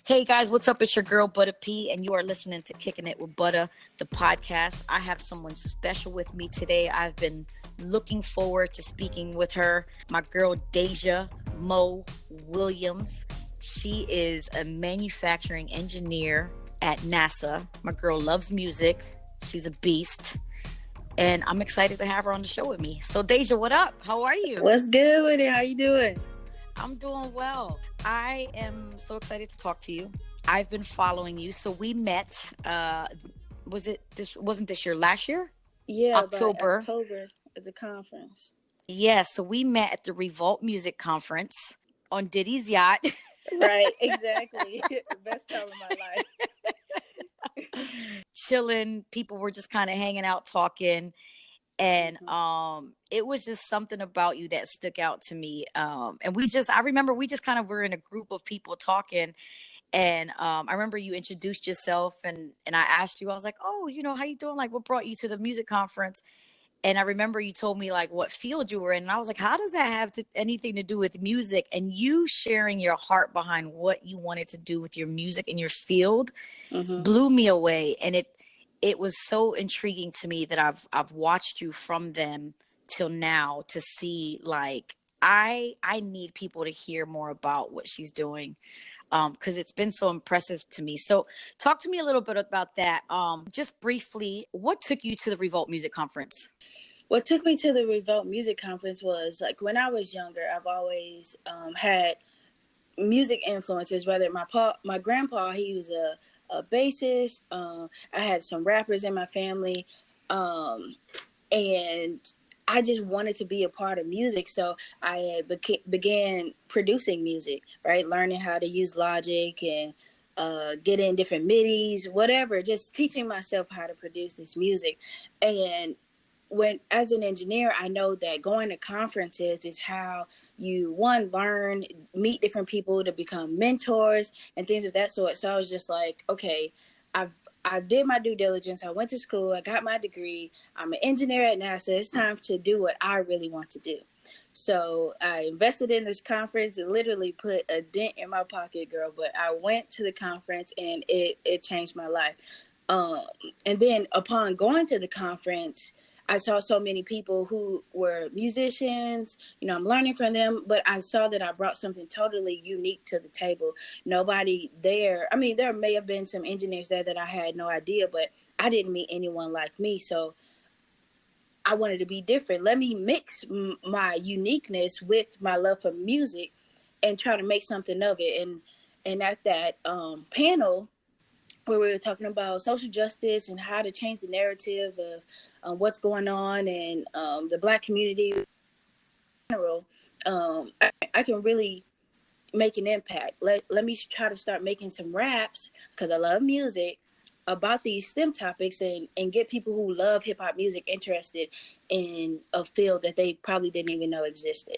Hey guys, what's up? It's your girl Butta P, and you are listening to Kicking It with Butta, the podcast. I have someone special with me today. I've been looking forward to speaking with her. My girl Dajae Williams. She is a manufacturing engineer at NASA. My girl loves music. She's a beast. And I'm excited to have her on the show with me. So Dajae, what up? How are you? What's good with it? How you doing? I'm doing well. I am so excited to talk to you. I've been following you. So we met, wasn't this year, last year? Yeah, October at the conference. Yeah, so we met at the Revolt Music Conference on Diddy's yacht. Right, exactly. The best time of my life. Chilling. People were just kind of hanging out, talking. And it was just something about you that stuck out to me. And I remember we just kind of were in a group of people talking. And I remember you introduced yourself and I asked you, I was like, oh, how you doing? Like, what brought you to the music conference? And I remember you told me like what field you were in. And I was like, how does that have anything to do with music? And you sharing your heart behind what you wanted to do with your music and your field blew me away. And it was so intriguing to me that I've watched you from then till now to see like I need people to hear more about what she's doing because it's been so impressive to me. So talk to me a little bit about that. Just briefly, what took you to the Revolt Music Conference? What took me to the Revolt Music Conference was like when I was younger, I've always had music influences, whether my grandpa, he was a bassist. I had some rappers in my family. And I just wanted to be a part of music. So I began producing music, right? Learning how to use Logic and get in different MIDIs, whatever, just teaching myself how to produce this music. And as an engineer, I know that going to conferences is how you learn, meet different people to become mentors and things of that sort. So I was just like, okay, I did my due diligence. I went to school. I got my degree. I'm an engineer at NASA. It's time to do what I really want to do. So I invested in this conference and literally put a dent in my pocket, girl. But I went to the conference and it changed my life. And then upon going to the conference, I saw so many people who were musicians, I'm learning from them, but I saw that I brought something totally unique to the table. Nobody there, there may have been some engineers there that I had no idea, but I didn't meet anyone like me. So I wanted to be different. Let me mix my uniqueness with my love for music and try to make something of it. And at that panel, where we were talking about social justice and how to change the narrative of what's going on in the Black community in general, I can really make an impact. Let me try to start making some raps, because I love music, about these STEM topics and get people who love hip-hop music interested in a field that they probably didn't even know existed.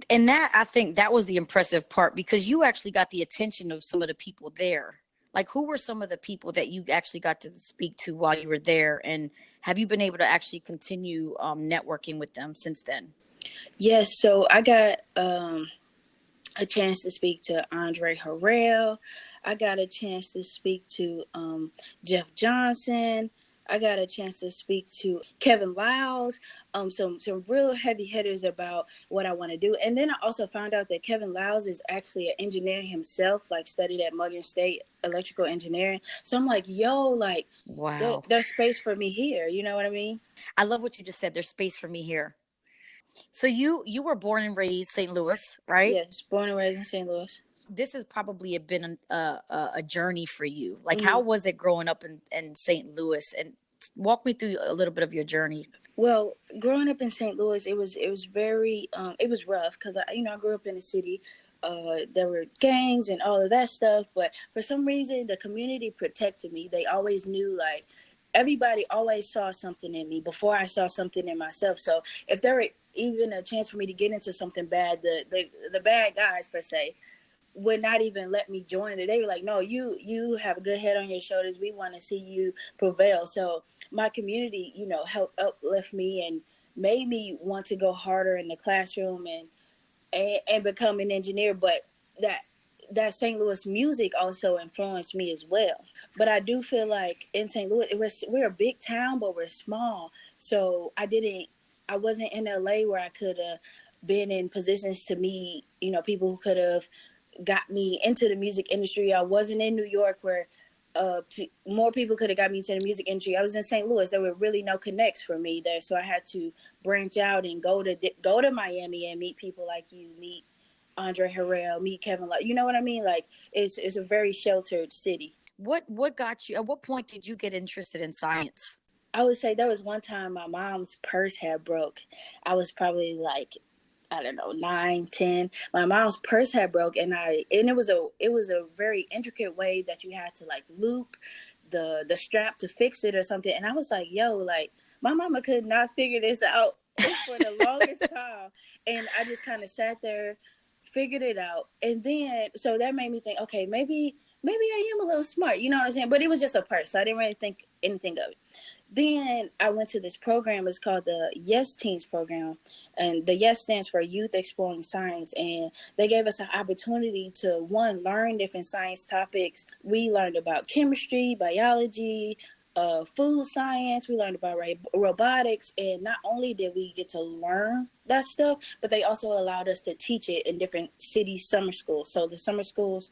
And that, I think that was the impressive part, because you actually got the attention of some of the people there. Like, who were some of the people that you actually got to speak to while you were there? And have you been able to actually continue networking with them since then? Yes. So I got a chance to speak to Andre Harrell. I got a chance to speak to Jeff Johnson. I got a chance to speak to Kevin Liles, some real heavy hitters about what I want to do. And then I also found out that Kevin Liles is actually an engineer himself, like studied at Morgan State electrical engineering. So I'm like, wow, there's space for me here. You know what I mean? I love what you just said. There's space for me here. So you were born and raised St. Louis, right? Yes, born and raised in St. Louis. This has probably been a journey for you. Like, how was it growing up in St. Louis? And walk me through a little bit of your journey. Well, growing up in St. Louis, it was very it was rough, because I grew up in a city. There were gangs and all of that stuff, but for some reason the community protected me. They always knew, like, everybody always saw something in me before I saw something in myself. So if there were even a chance for me to get into something bad, the bad guys per se would not even let me join it. They were like, no, you have a good head on your shoulders. We want to see you prevail. So my community, helped uplift me and made me want to go harder in the classroom and become an engineer. But that St. Louis music also influenced me as well. But I do feel like in St. Louis, we're a big town, but we're small. So I wasn't in LA where I could have been in positions to meet, people who could have got me into the music industry. I wasn't in New York where more people could have got me into the music industry. I was in St. Louis. There were really no connects for me there, so I had to branch out and go to Miami and meet people like you, meet Andre Harrell, meet Kevin Liles. You know what I mean? Like it's a very sheltered city. What got you? At what point did you get interested in science? I would say there was one time my mom's purse had broke. I was probably like, I don't know, 9, 10. My mom's purse had broke, and it was a very intricate way that you had to like loop the strap to fix it or something. And I was like, yo, like my mama could not figure this out for the longest time. And I just kind of sat there, figured it out, and then so that made me think, okay, maybe I am a little smart, you know what I'm saying? But it was just a purse, so I didn't really think anything of it. Then I went to this program. It's called the Yes Teens program. And the Yes stands for Youth Exploring Science. And they gave us an opportunity to, one, learn different science topics. We learned about chemistry, biology, food science. We learned about robotics. And not only did we get to learn that stuff, but they also allowed us to teach it in different city summer schools. So the summer schools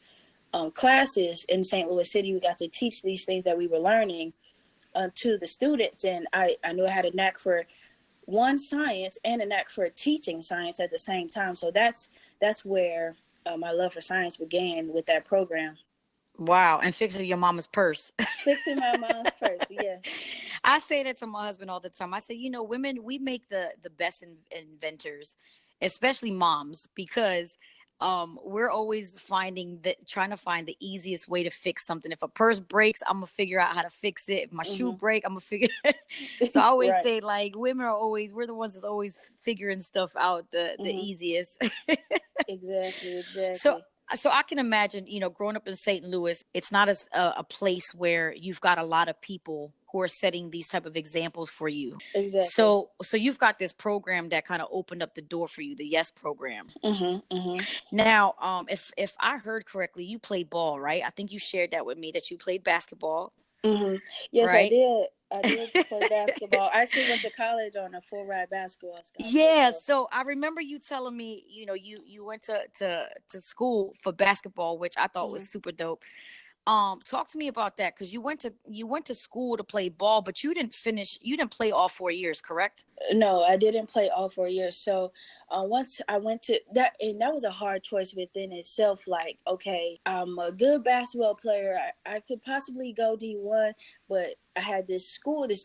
classes in St. Louis City, we got to teach these things that we were learning to the students. And I knew I had a knack for science and a knack for teaching science at the same time. So that's where my love for science began, with that program. Wow. And fixing your mama's purse. Fixing my mom's purse, yes. I say that to my husband all the time. I say, women, we make the best inventors, especially moms, because we're always trying to find the easiest way to fix something. If a purse breaks, I'm gonna figure out how to fix it. If my shoe break, I'm gonna figure so I always Right. say, like, we're the ones that's always figuring stuff out the easiest. Exactly. So I can imagine, growing up in St. Louis, it's not as a place where you've got a lot of people who are setting these type of examples for you. Exactly. So you've got this program that kind of opened up the door for you, the Yes program. Now, if I heard correctly, you played ball, right? I think you shared that with me, that you played basketball. Yes, right? I did play basketball. I actually went to college on a full ride basketball scholarship. Yeah, so I remember you telling me, you went to school for basketball, which I thought was super dope. Talk to me about that, because you went to school to play ball, but you didn't play all 4 years, correct? No, I didn't play all 4 years. So once I went to that, and that was a hard choice within itself. Like, okay, I'm a good basketball player. I could possibly go D1, but I had this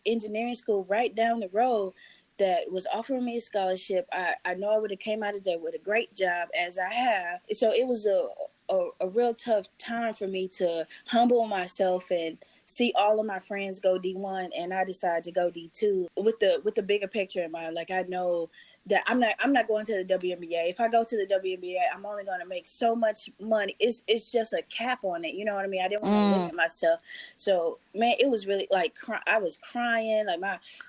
engineering school right down the road that was offering me a scholarship. I know I would have came out of there with a great job, as I have. So it was a real tough time for me to humble myself and see all of my friends go D1, and I decided to go D2 with the bigger picture in mind. Like, I know that I'm not going to the WNBA. If I go to the WNBA, I'm only going to make so much money. It's just a cap on it. You know what I mean? I didn't want to limit myself. So, man, it was really like I was crying. Like,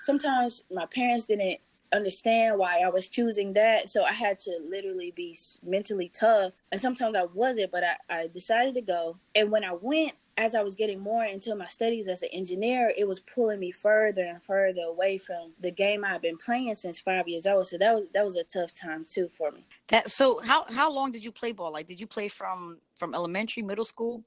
sometimes my parents didn't understand why I was choosing that. So I had to literally be mentally tough. And sometimes I wasn't, but I decided to go. And when I went, as I was getting more into my studies as an engineer, it was pulling me further and further away from the game I've been playing since 5 years old. So that was a tough time too for me. So how long did you play ball? Like, did you play from elementary, middle school?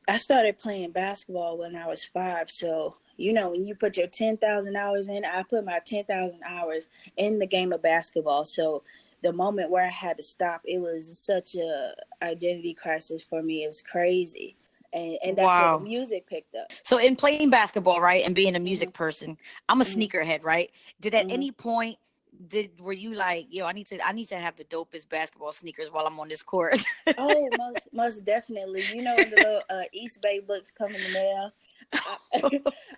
I started playing basketball when I was 5. So, when you put your 10,000 hours in, I put my 10,000 hours in the game of basketball. So the moment where I had to stop, it was such a identity crisis for me. It was crazy. And that's where the music picked up. So in playing basketball, right, and being a music person, I'm a sneakerhead, right? Did at any point were you like, yo, I need to have the dopest basketball sneakers while I'm on this court? Oh, most definitely. The little East Bay books come in the mail.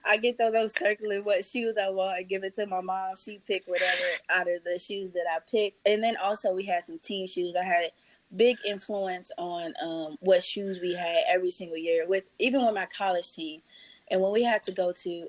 I get those circling what shoes I want and give it to my mom. She picked whatever out of the shoes that I picked. And then also we had some team shoes. I had big influence on what shoes we had every single year, even with my college team. And when we had to go to,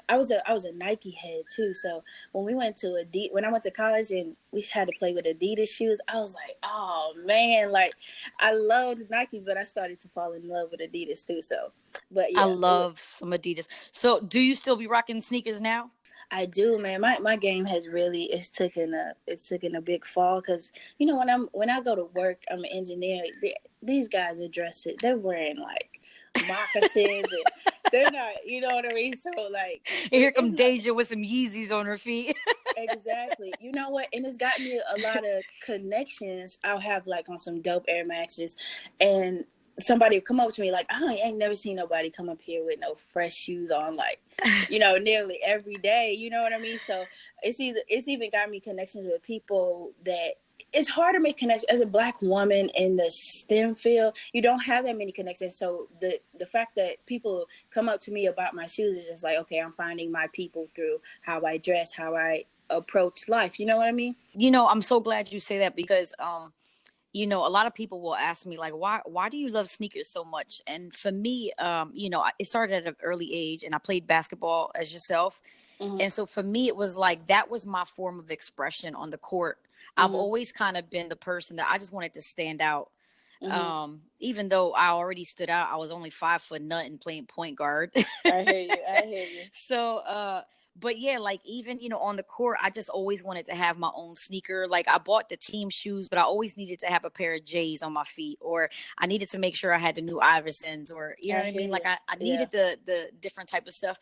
I was a Nike head too. So when we went to when I went to college and we had to play with Adidas shoes, I was like, oh man, like I loved Nikes, but I started to fall in love with Adidas too. So, but I yeah, love some Adidas. So do you still be rocking sneakers now? I do, man. My game has really it's taken a big fall because when I go to work, I'm an engineer. These guys are dressed. They're wearing like moccasins and they're not. You know what I mean? So like, And here it's come not Dajae with some Yeezys on her feet. exactly. You know what? And it's got me a lot of connections. I'll have like on some dope Air Maxes, and somebody will come up to me like, I ain't never seen nobody come up here with no fresh shoes on, like, nearly every day. You know what I mean? So it's even got me connections with people that it's hard to make connections as a Black woman in the STEM field. You don't have that many connections. So the fact that people come up to me about my shoes is just like, okay, I'm finding my people through how I dress, how I approach life. You know what I mean? I'm so glad you say that because a lot of people will ask me like, why do you love sneakers so much? And for me, it started at an early age, and I played basketball as yourself. Mm-hmm. And so for me, it was like, that was my form of expression on the court. I've Mm-hmm. always kind of been the person that I just wanted to stand out. Mm-hmm. Even though I already stood out, I was only 5 foot nothing playing point guard. I hear you. I hear you. So, but yeah, like even, on the court, I just always wanted to have my own sneaker. Like I bought the team shoes, but I always needed to have a pair of J's on my feet, or I needed to make sure I had the new Iversons, or, you know I what I hear mean? Like you. I Yeah. needed the different type of stuff.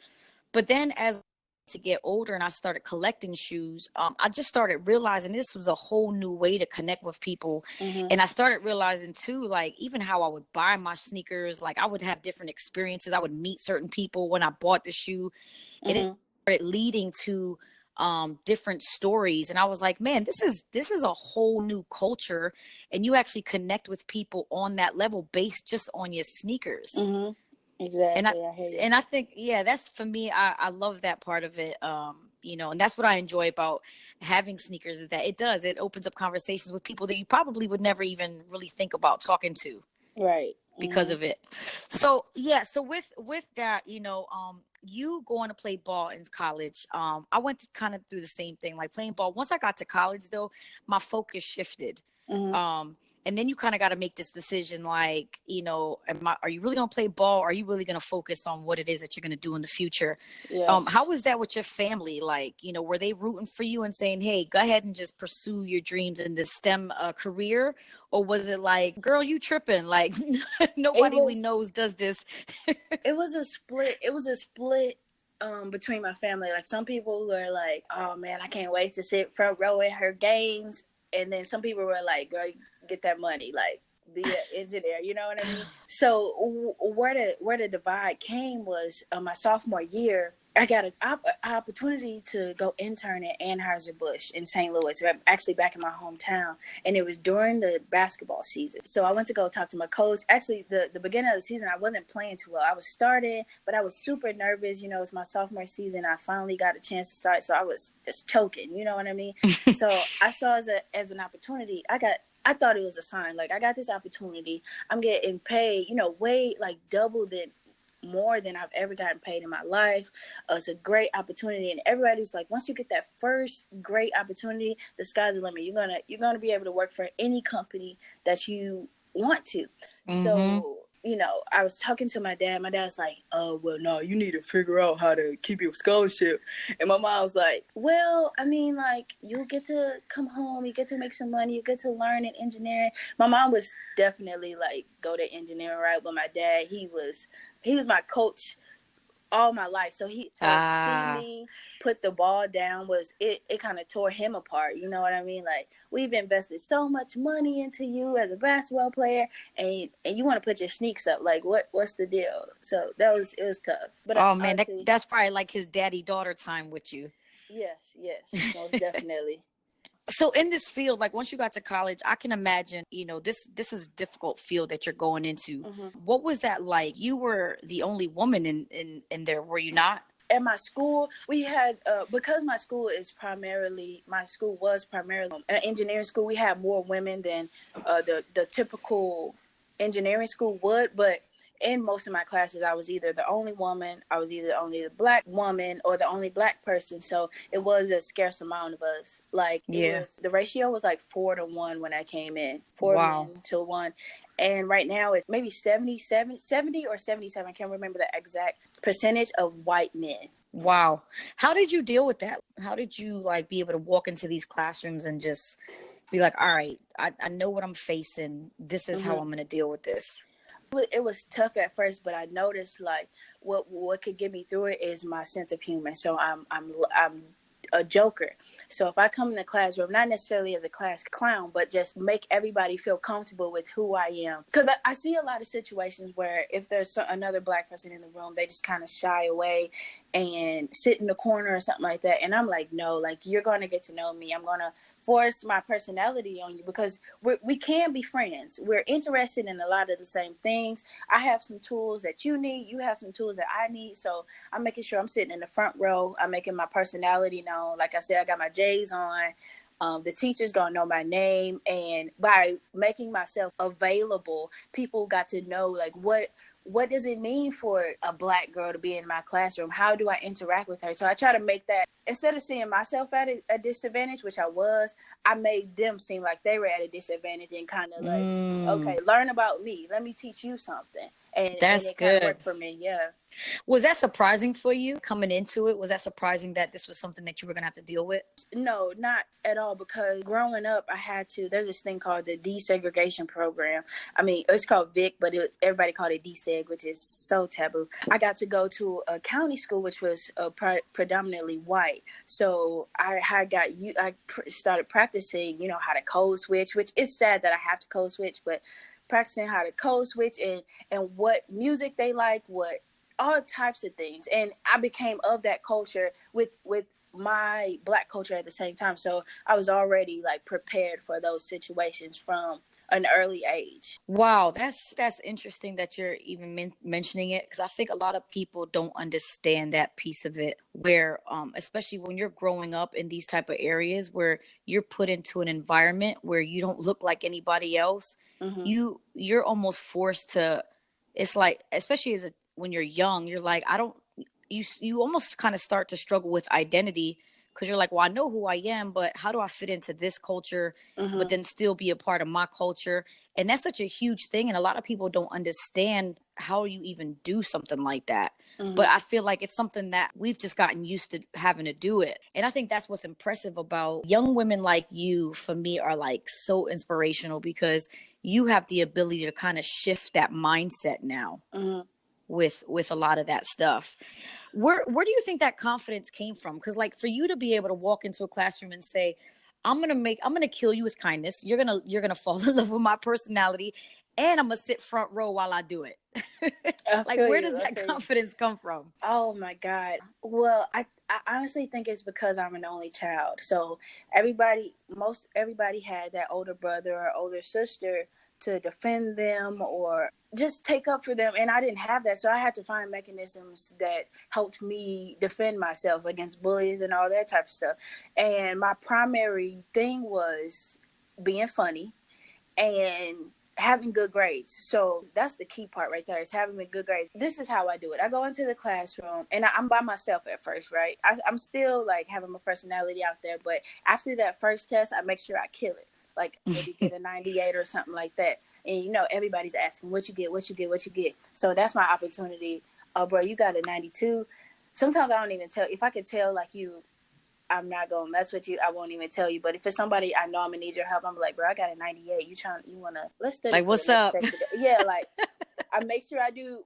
But then as to get older and I started collecting shoes, I just started realizing this was a whole new way to connect with people. Mm-hmm. And I started realizing too, like even how I would buy my sneakers, like I would have different experiences. I would meet certain people when I bought the shoe, and it Mm-hmm. started leading to different stories. And I was like, man, this is a whole new culture, and you actually connect with people on that level based just on your sneakers. Mm-hmm. And I Exactly. I hear you. and I think, yeah, that's for me. I love that part of it. And that's what I enjoy about having sneakers, is that it opens up conversations with people that you probably would never even really think about talking to Right. because Mm-hmm. of it. So yeah, so with that, you going to play ball in college. I went to kind of through the same thing, like playing ball. Once I got to college though, my focus shifted. Mm-hmm. And then you kind of got to make this decision, like, are you really going to play ball? Or are you really going to focus on what it is that you're going to do in the future? How Yes. was that with your family? Like, were they rooting for you and saying, hey, go ahead and just pursue your dreams in this STEM career? Or was it like, girl, you tripping? Like, It nobody we was knows does this. it was a split. It was a split between my family. Like some people were like, "Oh man, I can't wait to sit front row at her games," and then some people were like, "Girl, get that money, like be an engineer." You know what I mean? So where the divide came was my sophomore year. I got an opportunity to go intern at Anheuser-Busch in St. Louis, actually back in my hometown. And it was during the basketball season. So I went to go talk to my coach. Actually, the beginning of the season, I wasn't playing too well. I was starting, but I was super nervous. It was my sophomore season. I finally got a chance to start. So I was just choking, you know what I mean? So I saw it as an opportunity. I thought it was a sign. Like, I got this opportunity. I'm getting paid, way like double than more than I've ever gotten paid in my life. It's a great opportunity, and everybody's like, once you get that first great opportunity, the sky's the limit. You're gonna be able to work for any company that you want to. Mm-hmm. So I was talking to my dad. My dad's like, "Oh, well, no, you need to figure out how to keep your scholarship." And my mom was like, "Well, I mean, like, you get to come home, you get to make some money, you get to learn in engineering." My mom was definitely like, go to engineering, right? But my dad, he was my coach all my life. So to see me put the ball down it kind of tore him apart. You know what I mean? Like, we've invested so much money into you as a basketball player, and you want to put your sneaks up. Like, what's the deal? So it was tough. But Oh man, honestly, that's probably like his daddy-daughter time with you. yes, most definitely. So in this field, like once you got to college, I can imagine, this is a difficult field that you're going into. Mm-hmm. What was that like? You were the only woman in there, were you not? At my school, we had because my school was primarily an engineering school. We had more women than the typical engineering school would, but in most of my classes, I was either the only woman, I was either only the black woman, or the only black person. So it was a scarce amount of us. Like, it Yeah. was, the ratio was like 4-1 when I came in, four Wow. men to one. And right now it's maybe 70 or 77. I can't remember the exact percentage of white men. Wow. How did you deal with that? How did you like be able to walk into these classrooms and just be like, all right, I know what I'm facing. This is how I'm going to deal with this. It was tough at first, but I noticed like what could get me through it is my sense of humor. So I'm a joker. So if I come in the classroom, not necessarily as a class clown, but just make everybody feel comfortable with who I am. Because I see a lot of situations where if there's another black person in the room, they just kind of shy away and sit in the corner or something like that. And I'm like, no, like, you're going to get to know me. I'm going to force my personality on you because we can be friends. We're interested in a lot of the same things. I have some tools that you need. You have some tools that I need. So I'm making sure I'm sitting in the front row. I'm making my personality known. Like I said, I got my J's on. The teacher's gonna know my name, and by making myself available, people got to know like what does it mean for a black girl to be in my classroom? How do I interact with her? So I try to make that, instead of seeing myself at a disadvantage, which I was, I made them seem like they were at a disadvantage and kind of like, okay, learn about me. Let me teach you something. And That's it kind of good. worked for me. Yeah. Was that surprising for you coming into it? Was that surprising that this was something that you were going to have to deal with? No, not at all, because growing up, there's this thing called the desegregation program. I mean, it's called VIC, but everybody called it deseg, which is so taboo. I got to go to a county school, which was predominantly white. So I started practicing, how to code switch, which is sad that I have to code switch, but practicing how to code switch and what music they like, what all types of things. And I became of that culture with my black culture at the same time. So I was already like prepared for those situations from an early age. Wow, that's interesting that you're even mentioning it, because I think a lot of people don't understand that piece of it, where especially when you're growing up in these type of areas where you're put into an environment where you don't look like anybody else. You're almost forced to, it's like, especially when you're young, you're like, you almost kind of start to struggle with identity, because you're like, well, I know who I am, but how do I fit into this culture, but then still be a part of my culture? And that's such a huge thing. And a lot of people don't understand how you even do something like that. But I feel like it's something that we've just gotten used to having to do it. And I think that's what's impressive about young women like you, for me, are like so inspirational, because you have the ability to kind of shift that mindset now with a lot of that stuff. Where do you think that confidence came from? Because like, for you to be able to walk into a classroom and say, I'm gonna kill you with kindness. You're gonna fall in love with my personality, and I'm gonna sit front row while I do it. Like, where does that confidence come from? Oh my God. Well, I honestly think it's because I'm an only child. So most everybody had that older brother or older sister to defend them or just take up for them. And I didn't have that. So I had to find mechanisms that helped me defend myself against bullies and all that type of stuff. And my primary thing was being funny and having good grades. So that's the key part right there, is having good grades. This is how I do it. I go into the classroom and I'm by myself at first, right? I'm still like having my personality out there, but after that first test, I make sure I kill it. Like maybe get a 98 or something like that. And everybody's asking what you get. So that's my opportunity. Oh, bro, you got a 92. Sometimes I don't even tell. If I could tell like you, I'm not gonna mess with you. I won't even tell you. But if it's somebody I know I'm gonna need your help, I'm like, bro, I got a 98. Let's study. Like, what's up? Yeah, like I make sure I do.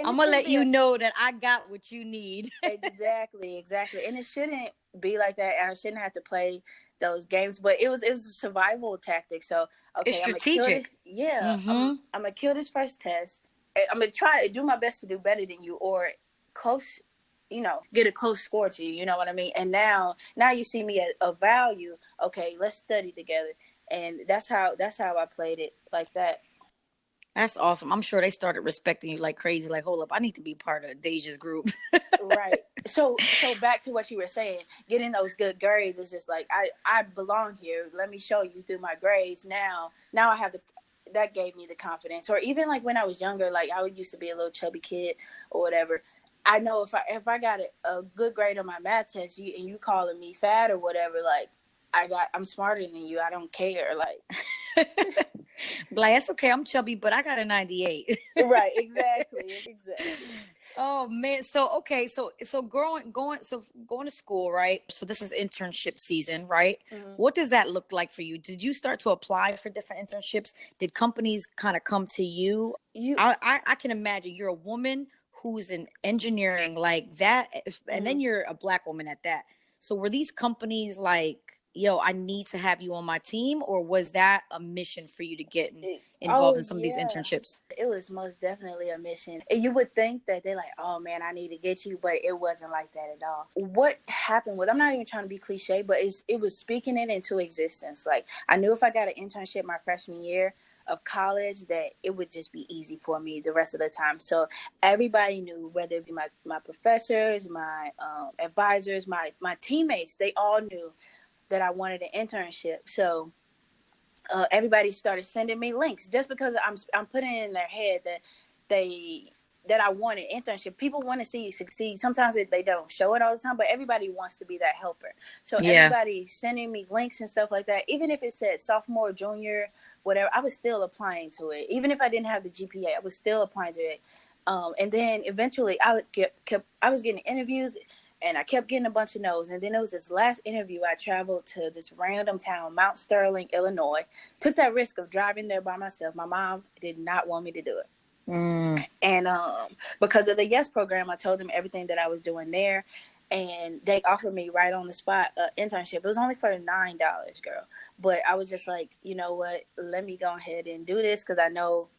I'm gonna let you know that I got what you need. Exactly. And it shouldn't be like that. And I shouldn't have to play those games. But it was a survival tactic. So okay, it's strategic. I'm gonna kill this first test. I'm gonna try to do my best to do better than you, or close. Get a close score to you. You know what I mean? And now you see me at a value. Okay, let's study together. And that's how I played it, like that. That's awesome. I'm sure they started respecting you like crazy. Like, hold up, I need to be part of Dajae's group. Right. So back to what you were saying, getting those good grades is just like, I belong here. Let me show you through my grades. Now I have that gave me the confidence. Or even like when I was younger, like I used to be a little chubby kid or whatever. I know if I got a good grade on my math test, and you calling me fat or whatever, like I'm smarter than you. I don't care. Like, Like, it's okay. I'm chubby, but I got a 98. right. Exactly. Oh man. So okay. So going to school, right? So this is internship season, right? Mm-hmm. What does that look like for you? Did you start to apply for different internships? Did companies kind of come to you? I can imagine you're a woman who's in engineering like that, and then you're a Black woman at that. So were these companies like, yo, I need to have you on my team, or was that a mission for you to get involved in some of these internships? It was most definitely a mission. And you would think that they're like, oh man, I need to get you, but it wasn't like that at all. What happened was, I'm not even trying to be cliche, but it was speaking it into existence. Like, I knew if I got an internship my freshman year of college, that it would just be easy for me the rest of the time. So everybody knew, whether it be my professors, my advisors, my teammates, they all knew that I wanted an internship. So everybody started sending me links, just because I'm putting it in their head that I want an internship. People want to see you succeed. Sometimes they don't show it all the time, but everybody wants to be that helper. So everybody sending me links and stuff like that. Even if it said sophomore, junior, whatever, I was still applying to it. Even if I didn't have the GPA, I was still applying to it. And then eventually I was getting interviews, and I kept getting a bunch of no's. And then it was this last interview. I traveled to this random town, Mount Sterling, Illinois. Took that risk of driving there by myself. My mom did not want me to do it. And because of the YES program, I told them everything that I was doing there. And they offered me right on the spot an internship. It was only for $9, girl. But I was just like, you know what? Let me go ahead and do this, because I know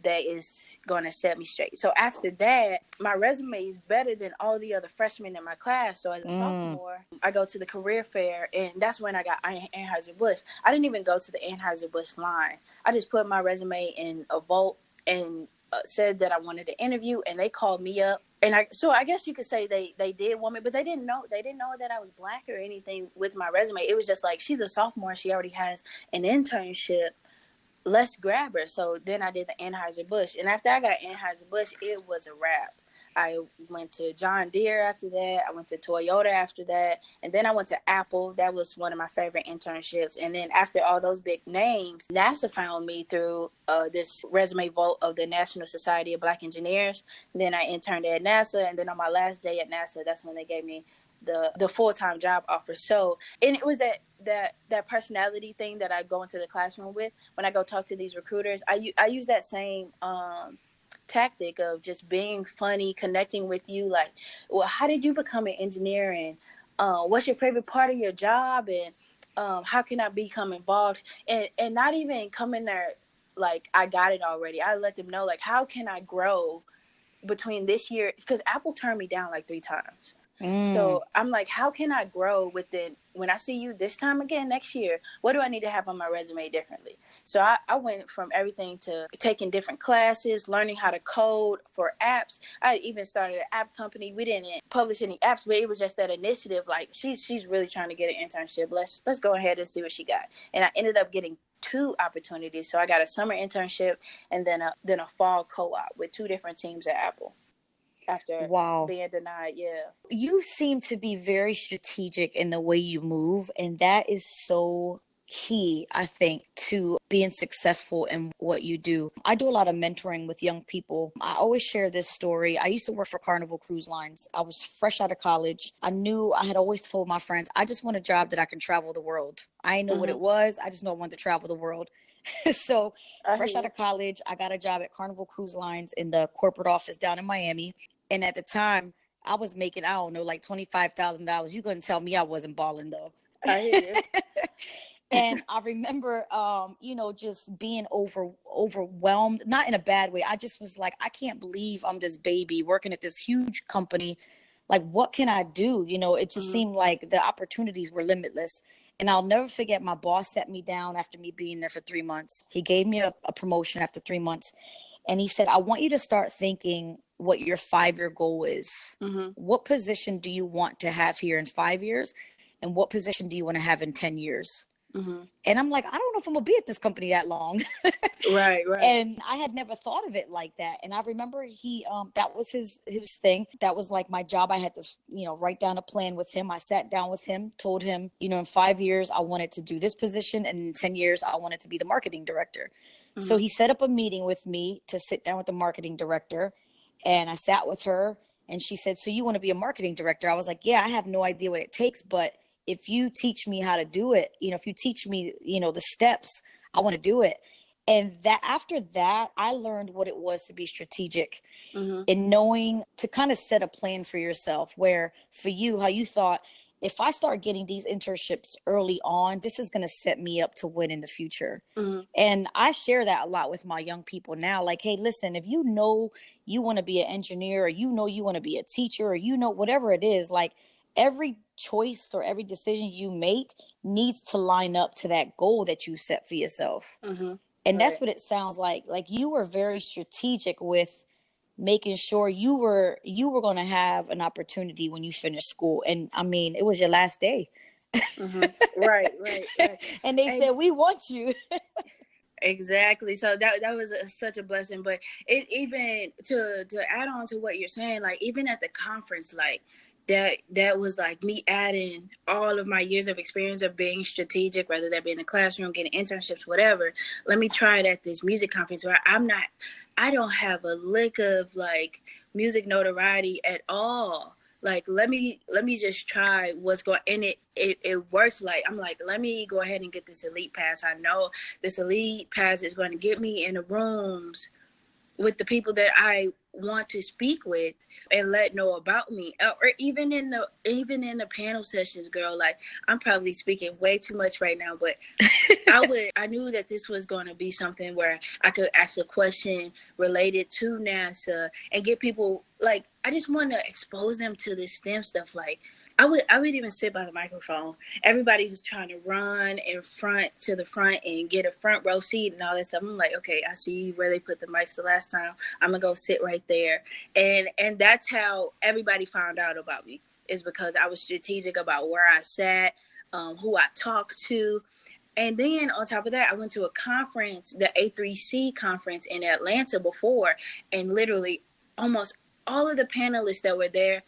that is going to set me straight. So after that, my resume is better than all the other freshmen in my class. So as a sophomore, I go to the career fair, and that's when I got Anheuser-Busch. I didn't even go to the Anheuser-Busch line. I just put my resume in a vote and said that I wanted to interview, and they called me up. And I guess you could say they did want me, but they didn't know that I was Black or anything with my resume. It was just like, she's a sophomore, she already has an internship, let's grab her. So then I did the Anheuser-Busch. And after I got Anheuser-Busch, it was a wrap. I went to John Deere after that. I went to Toyota after that. And then I went to Apple. That was one of my favorite internships. And then after all those big names, NASA found me through this resume vote of the National Society of Black Engineers. And then I interned at NASA. And then on my last day at NASA, that's when they gave me the full-time job offer. So, and it was that personality thing that I go into the classroom with. When I go talk to these recruiters, I use that same tactic of just being funny, connecting with you. Like, well, how did you become an engineer? And what's your favorite part of your job? And how can I become involved? And not even come in there like I got it already. I let them know, like, how can I grow between this year? Because Apple turned me down like 3 times. So I'm like, how can I grow within, when I see you this time again next year, what do I need to have on my resume differently? So I went from everything to taking different classes, learning how to code for apps. I even started an app company. We didn't publish any apps, but it was just that initiative. Like, she's really trying to get an internship. Let's go ahead and see what she got. And I ended up getting 2 opportunities. So I got a summer internship and then a fall co-op with 2 different teams at Apple. After being denied, you seem to be very strategic in the way you move, and that is so key, I think, to being successful in what you do. I do a lot of mentoring with young people. I always share this story. I used to work for Carnival Cruise Lines. I was fresh out of college. I had always told my friends, I just want a job that I can travel the world. I didn't know what it was. I just know I wanted to travel the world. So fresh out of college, I got a job at Carnival Cruise Lines in the corporate office down in Miami. And at the time, I was making, I don't know, like $25,000. You couldn't tell me I wasn't balling, though. I hear you. And I remember, just being overwhelmed, not in a bad way. I just was like, I can't believe I'm this baby working at this huge company. Like, what can I do? It just seemed like the opportunities were limitless. And I'll never forget, my boss sat me down after me being there for 3 months. He gave me a promotion after 3 months. And he said, I want you to start thinking what your 5-year goal is. What position do you want to have here in 5 years? And what position do you want to have in 10 years? Mm-hmm. And I'm like, I don't know if I'm gonna be at this company that long. Right, right. And I had never thought of it like that. And I remember he that was his thing. That was like my job. I had to, write down a plan with him. I sat down with him, told him, in 5 years I wanted to do this position, and in 10 years I wanted to be the marketing director. Mm-hmm. So he set up a meeting with me to sit down with the marketing director, and I sat with her, and she said, "So you want to be a marketing director?" I was like, "Yeah, I have no idea what it takes, but if you teach me how to do it, if you teach me, the steps, I want to do it." And that after that, I learned what it was to be strategic, Mm-hmm. and knowing to kind of set a plan for yourself, where for you, how you thought, if I start getting these internships early on, this is going to set me up to win in the future. Mm-hmm. And I share that a lot with my young people now. Like, hey, listen, if you know you want to be an engineer, or you want to be a teacher, or whatever it is, like, every choice or every decision you make needs to line up to that goal that you set for yourself. Mm-hmm. And Right. that's what it sounds like. Like, you were very strategic with making sure you were going to have an opportunity when you finish school. And I mean, it was your last day. Mm-hmm. Right, right, right. And they said, "We want you." Exactly. So that was such a blessing. But it even to add on to what you're saying, like even at the conference, like that was like me adding all of my years of experience of being strategic, whether that be in the classroom, getting internships, whatever. Let me try it at this music conference where I don't have a lick of like music notoriety at all. Like let me just try what's going, and it works. Like I'm like, let me go ahead and get this elite pass. I know this elite pass is going to get me in the rooms with the people that I want to speak with and let know about me, or even in the panel sessions, girl. Like I'm probably speaking way too much right now, but I knew that this was going to be something where I could ask a question related to NASA and get people, like, I just want to expose them to this STEM stuff. Like I would even sit by the microphone. Everybody's just trying to run to the front and get a front row seat and all that stuff. I'm like, okay, I see where they put the mics the last time. I'm gonna go sit right there. And that's how everybody found out about me, is because I was strategic about where I sat, who I talked to. And then on top of that, I went to a conference, the A3C conference in Atlanta before, and literally almost all of the panelists that were there,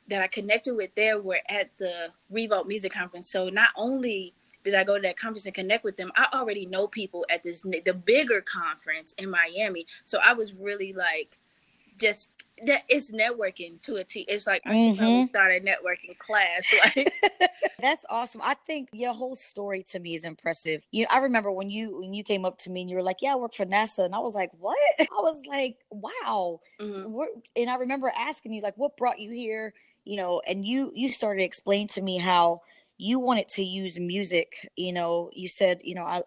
that I connected with there, were at the Revolt Music Conference. So not only did I go to that conference and connect with them, I already know people at the bigger conference in Miami. So I was really like, just that it's networking to a T. It's like I should probably start a networking class. Like That's awesome. I think your whole story to me is impressive. I remember when you came up to me and you were like, "Yeah, I work for NASA," and I was like, "What?" I was like, "Wow." mm-hmm. And I remember asking you, like, "What brought you here?" And you started explaining to me how you wanted to use music. You said,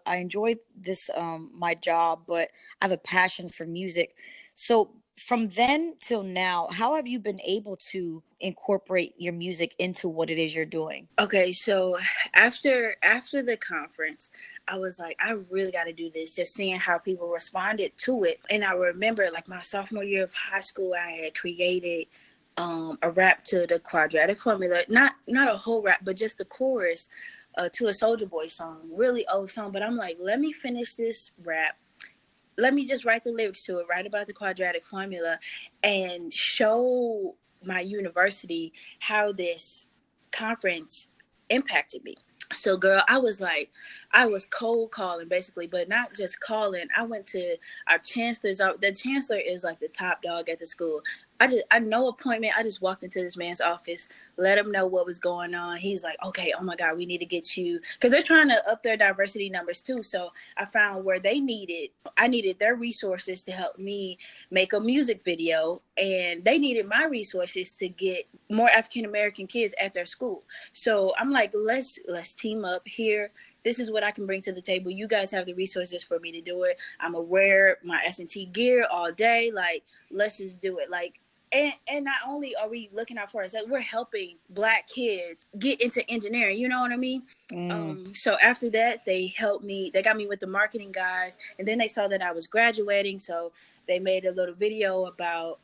I enjoy this my job, but I have a passion for music. So from then till now, how have you been able to incorporate your music into what it is you're doing? Okay, so after the conference, I was like, I really got to do this. Just seeing how people responded to it, and I remember like my sophomore year of high school, I had created a rap to the Quadratic Formula, not a whole rap, but just the chorus to a Soulja Boy song, really old song. But I'm like, let me finish this rap. Let me just write the lyrics to it, write about the Quadratic Formula, and show my university how this conference impacted me. So girl, I was cold calling basically, but not just calling. I went to our chancellor's. The chancellor is like the top dog at the school. I no appointment. I just walked into this man's office, let him know what was going on. He's like, okay, oh my God, we need to get you, because they're trying to up their diversity numbers too. So I found where I needed their resources to help me make a music video, and they needed my resources to get more African American kids at their school. So I'm like, let's team up here. This is what I can bring to the table. You guys have the resources for me to do it. I'm gonna wear my S&T gear all day. Like, let's just do it. Like, and not only are we looking out for ourselves, we're helping Black kids get into engineering. You know what I mean? So after that, they helped me. They got me with the marketing guys, and then they saw that I was graduating, so they made a little video about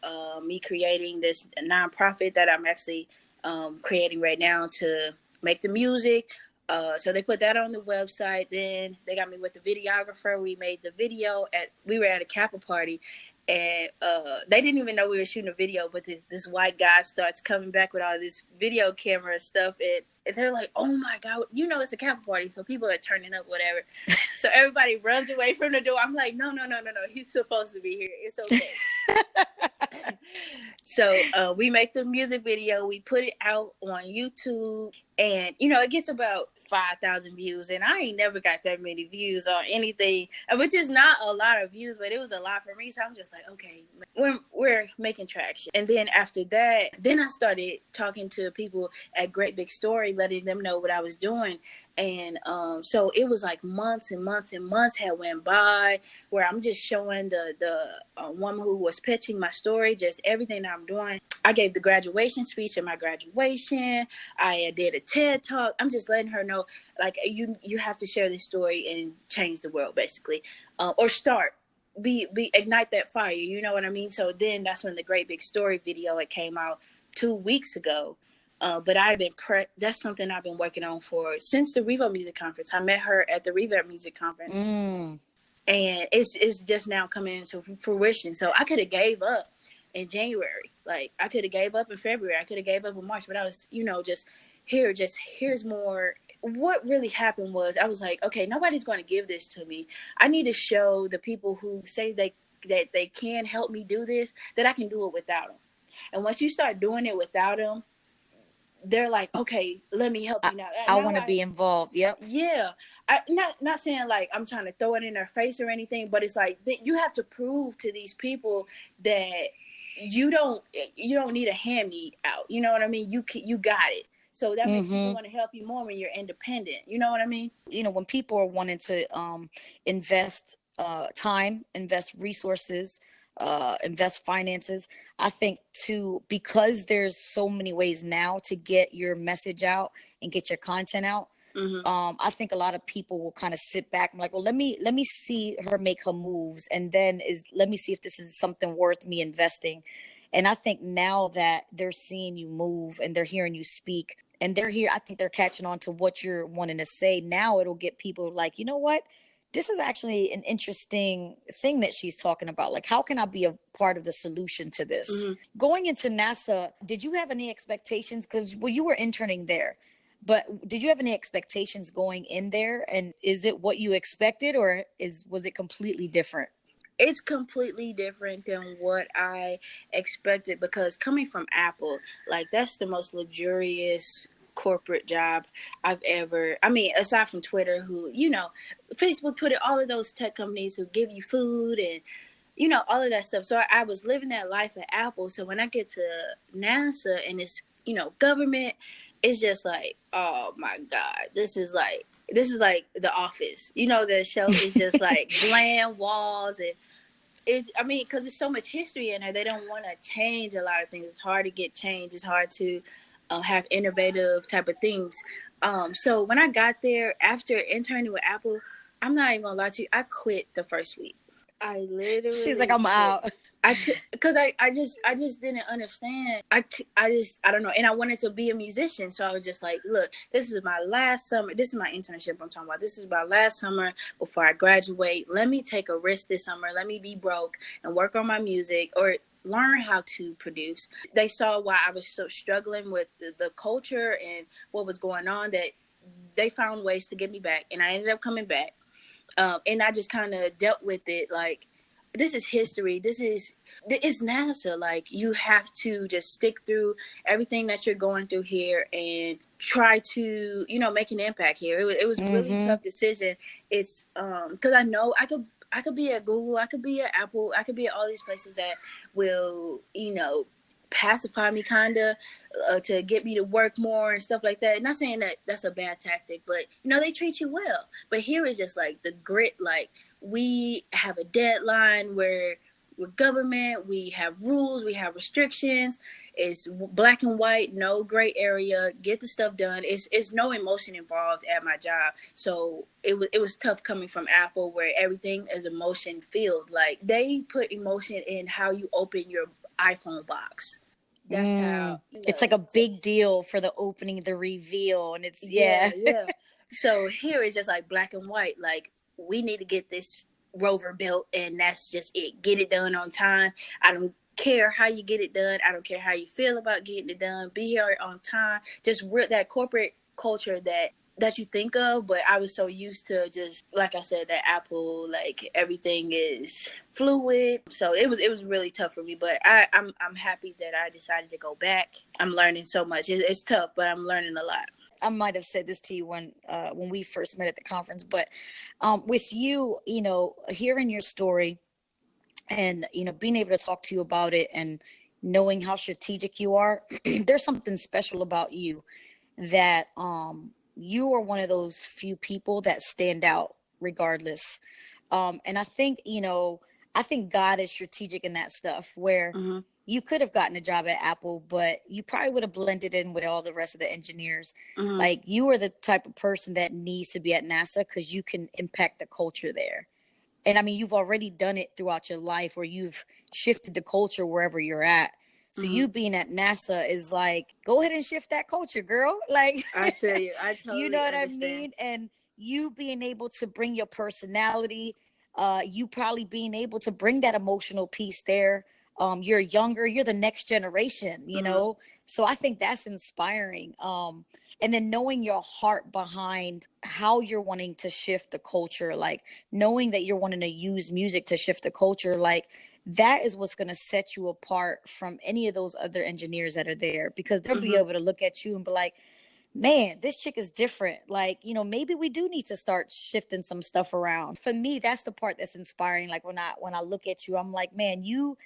me creating this nonprofit that I'm actually creating right now to make the music. So they put that on the website. Then they got me with the videographer. We made the video we were at a Kappa party, and they didn't even know we were shooting a video. But this white guy starts coming back with all this video camera stuff, and they're like, "Oh my God, it's a Kappa party, so people are turning up, whatever." So everybody runs away from the door. I'm like, no, he's supposed to be here. It's okay. So we make the music video. We put it out on YouTube. And, it gets about 5,000 views. And I ain't never got that many views on anything, which is not a lot of views, but it was a lot for me. So I'm just like, okay, we're making traction. And then after that, then I started talking to people at Great Big Story, letting them know what I was doing. And so it was like months and months and months had went by where I'm just showing the woman who was pitching my story, just everything that I'm doing. I gave the graduation speech at my graduation. I did a TED Talk. I'm just letting her know, like, you have to share this story and change the world, basically, or start. Ignite that fire. You know what I mean? So then that's when the Great Big Story video, it came out 2 weeks ago. But that's something I've been working on since the Revo Music Conference. I met her at the Revo Music Conference, and it's just now coming into fruition. So I could have gave up in January. Like, I could have gave up in February. I could have gave up in March, but I was, here's more. What really happened was I was like, okay, nobody's going to give this to me. I need to show the people who say that they can help me do this, that I can do it without them. And once you start doing it without them, they're like, okay, let me help you now. I want to be involved. Yep. Yeah. Not saying like I'm trying to throw it in their face or anything, but it's like you have to prove to these people that you don't need a hand me out. You know what I mean? You got it. So that makes people want to help you more when you're independent. You know what I mean? When people are wanting to invest time, invest resources, invest finances, I think too, because there's so many ways now to get your message out and get your content out. I think a lot of people will kind of sit back and like, well, let me see her make her moves, and then let me see if this is something worth me investing. And I think now that they're seeing you move and they're hearing you speak and I think they're catching on to what you're wanting to say. Now it'll get people like, you know what? This is actually an interesting thing that she's talking about. Like, how can I be a part of the solution to this? Going into NASA, did you have any expectations? Because, well, you were interning there, but did you have any expectations going in there? And is it what you expected, or was it completely different? It's completely different than what I expected, because coming from Apple, like, that's the most luxurious corporate job I've ever, aside from Twitter, who, Facebook, Twitter, all of those tech companies who give you food and, all of that stuff. So I was living that life at Apple. So when I get to NASA and it's, government, it's just like, oh my God, this is like The Office. The show is just like bland walls, and because it's so much history in there, they don't want to change a lot of things. It's hard to get change. It's hard to have innovative type of things. So when I got there after interning with Apple, I'm not even gonna lie to you, I quit the first week. I literally. She's like, I'm out. I could, because I just didn't understand. I don't know. And I wanted to be a musician. So I was just like, look, this is my last summer. This is my internship I'm talking about. This is my last summer before I graduate. Let me take a risk this summer. Let me be broke and work on my music, or learn how to produce. They saw why I was so struggling with the culture and what was going on, that they found ways to get me back. And I ended up coming back. And I just kind of dealt with it like, this is history. It's NASA. Like, you have to just stick through everything that you're going through here and try to, make an impact here. It was really tough decision. It's because I know I could be at Google, I could be at Apple, I could be at all these places that will, pacify me kind of to get me to work more and stuff like that. Not saying that that's a bad tactic, but they treat you well. But here is just like the grit. Like, we have a deadline where we're government, we have rules, we have restrictions. It's black and white, no gray area. Get the stuff done. It's no emotion involved at my job. So it was tough coming from Apple, where everything is emotion filled. Like, they put emotion in how you open your iPhone box. That's how it's like a big deal for the opening, the reveal, and it's yeah. So here it's just like black and white. Like, we need to get this rover built, and that's just it. Get it done on time. I don't care how you get it done. I don't care how you feel about getting it done. Be here on time. Just that corporate culture that you think of, but I was so used to, just like I said, that Apple, like, everything is fluid. So it was really tough for me, but I'm happy that I decided to go back. I'm learning so much. It's tough, but I'm learning a lot. I might have said this to you when we first met at the conference, but with you, hearing your story and, being able to talk to you about it and knowing how strategic you are, there's something special about you that you are one of those few people that stand out regardless. And I think, I think God is strategic in that stuff where Mm-hmm. you could have gotten a job at Apple, but you probably would have blended in with all the rest of the engineers. Mm-hmm. Like, you are the type of person that needs to be at NASA because you can impact the culture there. And I mean, you've already done it throughout your life where you've shifted the culture wherever you're at. So Mm-hmm. you being at NASA is like, go ahead and shift that culture, girl. Like, I feel you. I you totally know what I understand. mean? And you being able to bring your personality, you probably being able to bring that emotional piece there. You're younger, you're the next generation, Mm-hmm. So I think that's inspiring. And then knowing your heart behind how you're wanting to shift the culture, like knowing that you're wanting to use music to shift the culture, like that is what's going to set you apart from any of those other engineers that are there, because they'll be Mm-hmm. able to look at you and be like, man, this chick is different. Like, maybe we do need to start shifting some stuff around. For me, that's the part that's inspiring. Like, when I look at you, I'm like, man, you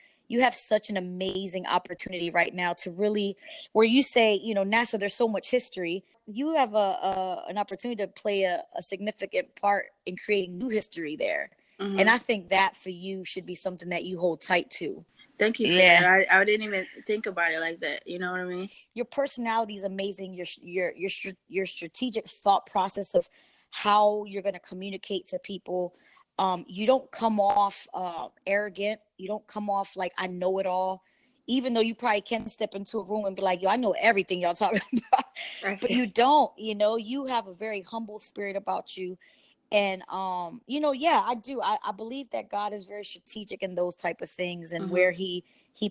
have such an amazing opportunity right now to really, where you say, NASA, there's so much history. You have an opportunity to play a significant part in creating new history there. And Mm-hmm. I think that for you should be something that you hold tight to. Thank you for Yeah. that. I didn't even think about it like that. You know what I mean? Your personality is amazing. Your strategic thought process of how you're going to communicate to people. You don't come off arrogant. You don't come off like I know it all, even though you probably can step into a room and be like, yo, I know everything y'all talking about. But you don't. You have a very humble spirit about you. And yeah, I do. I believe that God is very strategic in those type of things, and Mm-hmm. where he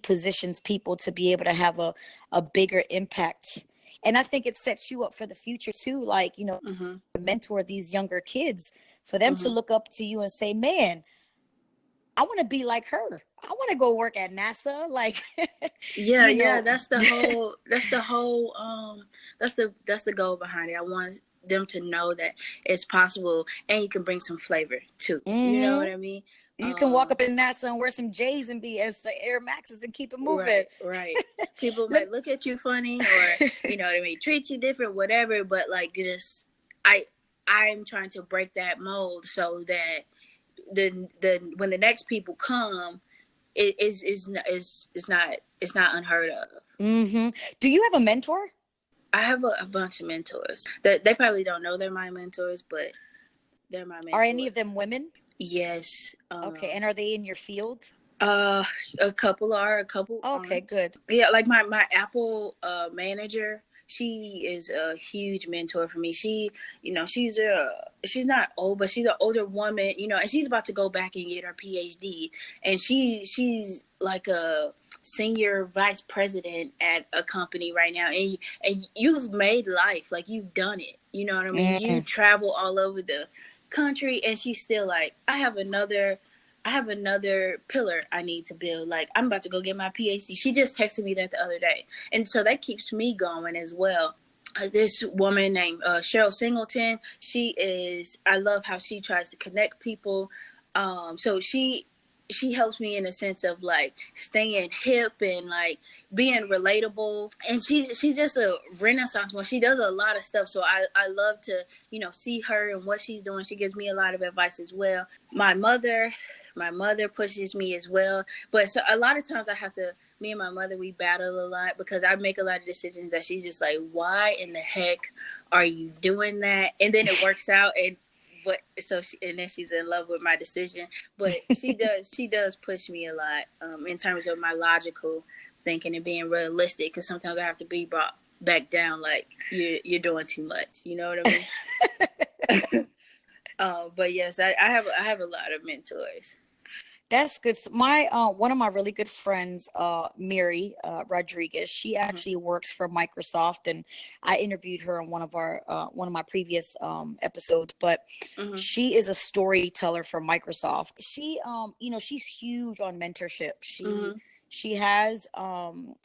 positions people to be able to have a bigger impact. And I think it sets you up for the future too, like, Mm-hmm. to mentor these younger kids, for them to Mm-hmm. look up to you and say, man, I want to be like her. I want to go work at NASA. Like, Yeah, you yeah. know, That's the goal behind it. I want them to know that it's possible, and you can bring some flavor too. You know what hmm I mean? you can walk up in NASA and wear some J's and be Air Maxes and keep it moving. Right, right. People Let might look at you funny, or they may treat you different, whatever. But like, just I'm trying to break that mold so that the when the next people come, it's not unheard of. hmm Do you have a mentor? I have a bunch of mentors that they probably don't know they're my mentors, but they're my Are any of mentors. them women? Yes. Okay, and are they in your field? Uh, a couple are, a couple Okay, aren't. good. Yeah, like my Apple manager, she is a huge mentor for me. She's not old, but she's an older woman, and she's about to go back and get her PhD, and she's like a senior vice president at a company right now, and you've made life, like you've done it. You know what I mean? You Mm. travel all over the country, and she's still like, I have another pillar I need to build. Like, I'm about to go get my PhD. She just texted me that the other day. And so that keeps me going as well. This woman named Cheryl Singleton, I love how she tries to connect people. So she helps me in a sense of like staying hip and like being relatable, and she's just a renaissance one. She does a lot of stuff, so I love to see her and what she's doing. She gives me a lot of advice as well. My mother pushes me as well, but so a lot of times me and my mother, we battle a lot because I make a lot of decisions that she's just like, why in the heck are you doing that? And then it works out, and then she's in love with my decision. But she does push me a lot in terms of my logical thinking and being realistic, because sometimes I have to be brought back down, like, you're doing too much. You know what I mean? But yes, I have a lot of mentors. That's good. My one of my really good friends, Mary Rodriguez, she Mm-hmm. actually works for Microsoft, and I interviewed her on one of my previous episodes. But Mm-hmm. she is a storyteller for Microsoft. She she's huge on mentorship. Mm-hmm. She has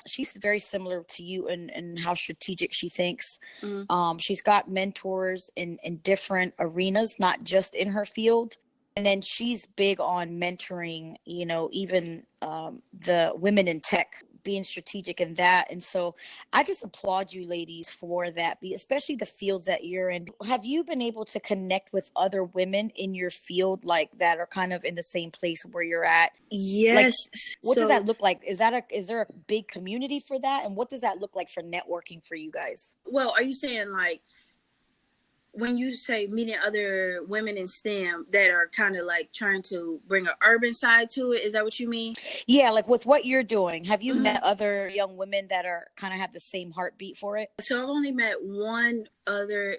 she's very similar to you in how strategic she thinks. Mm-hmm. She's got mentors in different arenas, not just in her field. And then she's big on mentoring, even the women in tech, being strategic in that. And so I just applaud you ladies for that, especially the fields that you're in. Have you been able to connect with other women in your field, like that are kind of in the same place where you're at? Like, Yes. what does So, that look like? Is there a big community for that? And what does that look like for networking for you guys? well, are you saying like when you say meeting other women in STEM that are kind of like trying to bring an urban side to it? Is that what you mean? Yeah, like with what you're doing, have you Mm-hmm. met other young women that are kind of have the same heartbeat for it? So I've only met one other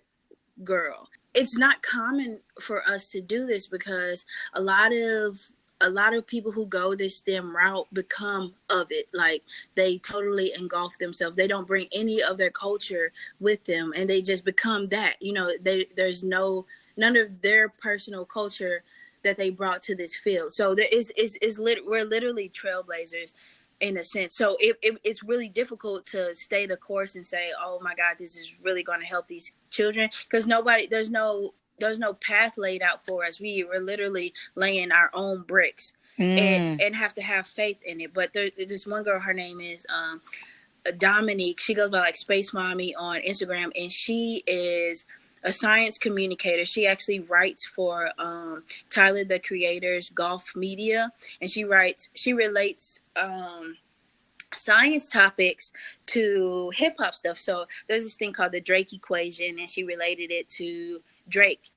girl. It's not common for us to do this because a lot of people who go this STEM route become of it. Like they totally engulf themselves. They don't bring any of their culture with them, and they just become that. There's none of their personal culture that they brought to this field. So we're literally trailblazers in a sense. So it's really difficult to stay the course and say, oh my God, this is really going to help these children, because there's no path laid out for us. We're literally laying our own bricks Mm. and have to have faith in it. But there's this one girl, her name is Dominique. She goes by like Space Mommy on Instagram, and she is a science communicator. She actually writes for Tyler the Creator's Golf Media, and she relates science topics to hip hop stuff. So there's this thing called the Drake equation, and she related it to Drake,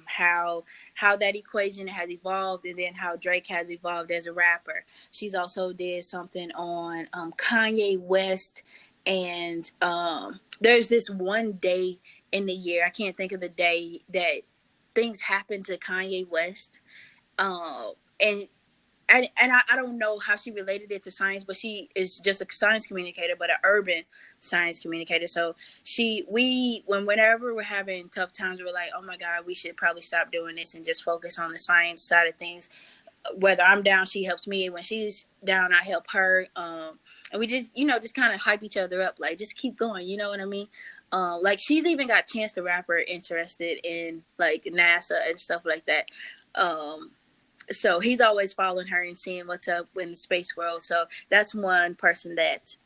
how that equation has evolved, and then how Drake has evolved as a rapper. She's also did something on Kanye West, and there's this one day in the year, I can't think of the day, that things happen to Kanye West, and I don't know how she related it to science, but she is just a science communicator, but an urban science communicator. So whenever we're having tough times, we're like, oh my God, we should probably stop doing this and just focus on the science side of things. Whether I'm down, she helps me. When she's down, I help her. And we just kind of hype each other up. Like, just keep going. You know what I mean? Like, she's even got Chance the Rapper interested in like NASA and stuff like that. So he's always following her and seeing what's up in the space world. So that's one person that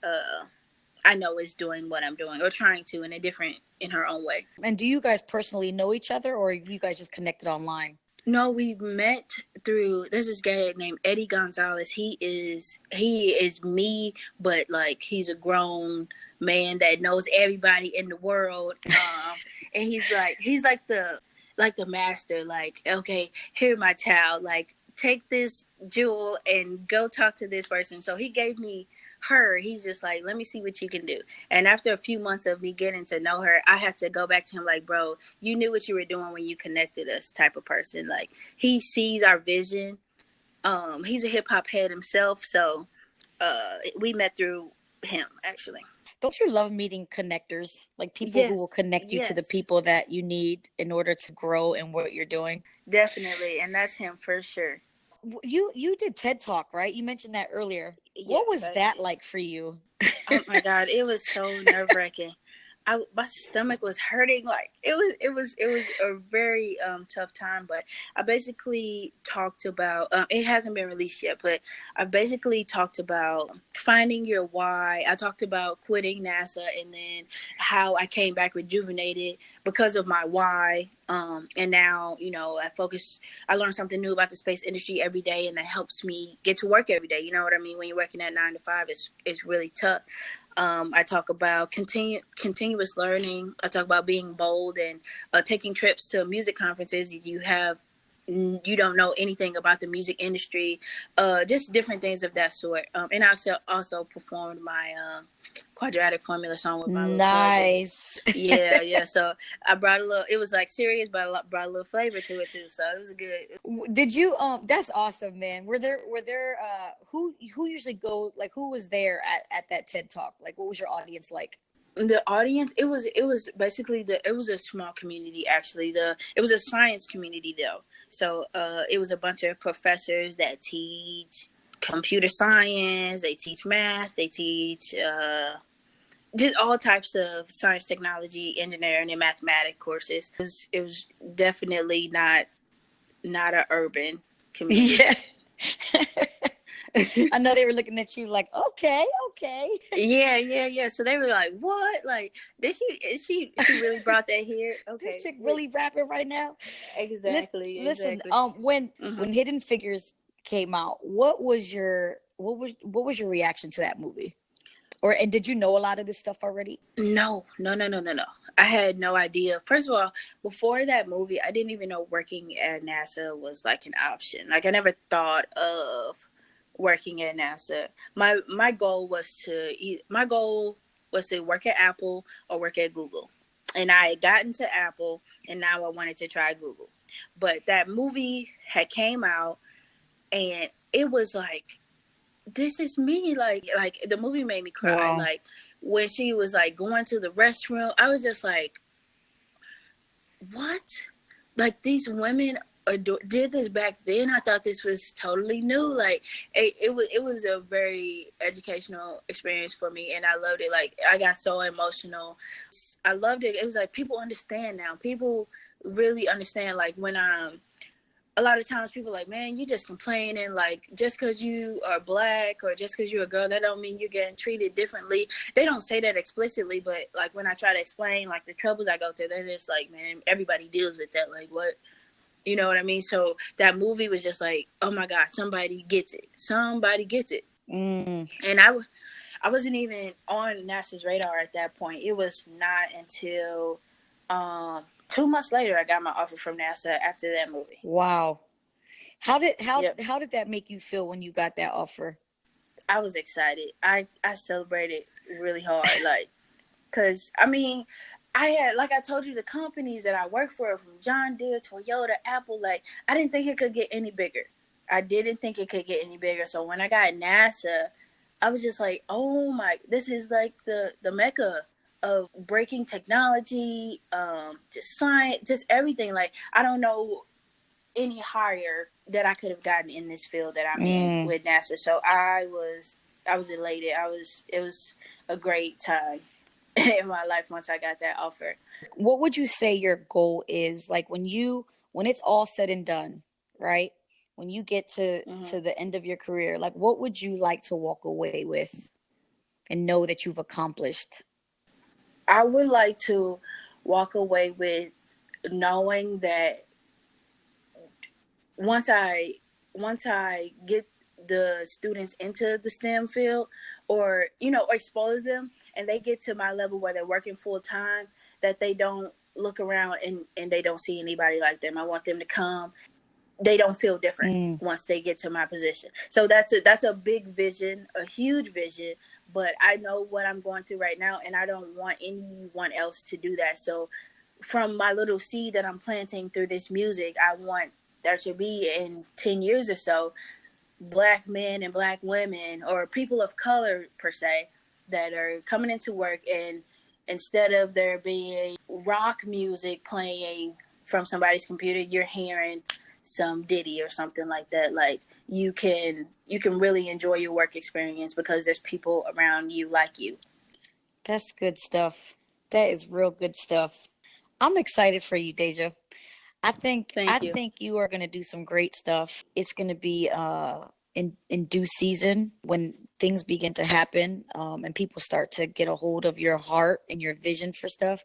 I know is doing what I'm doing, or trying to, in her own way. And do you guys personally know each other, or you guys just connected online? No, we met through, there's this guy named Eddie Gonzalez. He is me, but like he's a grown man that knows everybody in the world. And he's like the master. Like, okay, here, my child, like take this jewel and go talk to this person. So he gave me her. He's just like, let me see what you can do. And after a few months of me getting to know her, I had to go back to him like, bro, you knew what you were doing when you connected us, type of person. Like, he sees our vision. He's a hip hop head himself, so we met through him, actually. Don't you love meeting connectors, like people who will Yes, connect you to the yes, people that you need in order to grow in what you're doing? definitely, and that's him for sure. You did TED Talk, right? You mentioned that earlier. What Yes, was I that did. like for you? Oh my God, it was so nerve wracking. My stomach was hurting. Like, it was a very tough time. But I basically talked about, it hasn't been released yet, but I basically talked about finding your why. I talked about quitting NASA, and then how I came back rejuvenated because of my why. And now, I learn something new about the space industry every day, and that helps me get to work every day. You know what I mean? When you're working at 9 to 5, it's really tough. I talk about continuous learning. I talk about being bold and taking trips to music conferences. You don't know anything about the music industry, just different things of that sort. And I also performed my quadratic formula song with my little cousins. Nice. Yeah. So I brought a little. It was like serious, but I brought a little flavor to it too. So it was good. Did you that's awesome, man. Were there who usually go, like, who was there at that TED Talk? Like, what was your audience like? The audience, it was basically it was a small community actually. It was a science community though. So it was a bunch of professors that teach computer science, they teach math, they teach just all types of science, technology, engineering, and mathematics courses. It was definitely not an urban community. Yeah. I know they were looking at you like, okay. Yeah. So they were like, "What? Like, she really brought that here? Okay, This chick really rapping right now." exactly. Listen, Mhm. when Hidden Figures came out, what was your reaction to that movie? And did you know a lot of this stuff already? No. I had no idea. First of all, before that movie, I didn't even know working at NASA was like an option. Like, I never thought of working at NASA. My goal was to work at Apple or work at Google. And I had gotten to Apple, and now I wanted to try Google. But that movie had came out, and it was like, this is me. Like the movie made me cry. Wow. Like, when she was like going to the restroom, I was just like, what? Like, these women did this back then. I thought this was totally new. Like, it was a very educational experience for me, and I loved it. Like, I got so emotional. I loved it. It was like, people understand now. People really understand. Like, when a lot of times people are like, man, you just complaining. Like, just because you are black or just because you're a girl, that don't mean you're getting treated differently. They don't say that explicitly, but like, when I try to explain like the troubles I go through, they're just like, man, everybody deals with that. Like, what? You know what I mean? So that movie was just like, oh my God, somebody gets it. Somebody gets it. Mm. And I wasn't even on NASA's radar at that point. It was not until 2 months later I got my offer from NASA after that movie. Wow. How did Yep. that make you feel when you got that offer? I was excited. I celebrated really hard. Like, because, I mean, I had, like I told you, the companies that I work for, from John Deere, Toyota, Apple, like, I didn't think it could get any bigger. I didn't think it could get any bigger. So when I got NASA, I was just like, oh my, this is like the mecca of breaking technology, just science, just everything. Like, I don't know any higher that I could have gotten in this field that I'm in with NASA. So I was elated. It was a great time in my life once I got that offer. What would you say your goal is, like, when it's all said and done, right? When you get to the end of your career, like, what would you like to walk away with and know that you've accomplished? I would like to walk away with knowing that once I get the students into the STEM field, or expose them, and they get to my level where they're working full time, that they don't look around and they don't see anybody like them. I want them to come. They don't feel different once they get to my position. So that's a big vision, a huge vision. But I know what I'm going through right now, and I don't want anyone else to do that. So from my little seed that I'm planting through this music, I want there to be, in 10 years or so, Black men and Black women, or people of color per se, that are coming into work, and instead of there being rock music playing from somebody's computer, you're hearing some Diddy or something like that. Like, you can really enjoy your work experience because there's people around you like you. That's good stuff. That is real good stuff. I'm excited for you, Deja. I Thank you. think you are going to do some great stuff. It's going to be in due season, when things begin to happen, and people start to get a hold of your heart and your vision for stuff.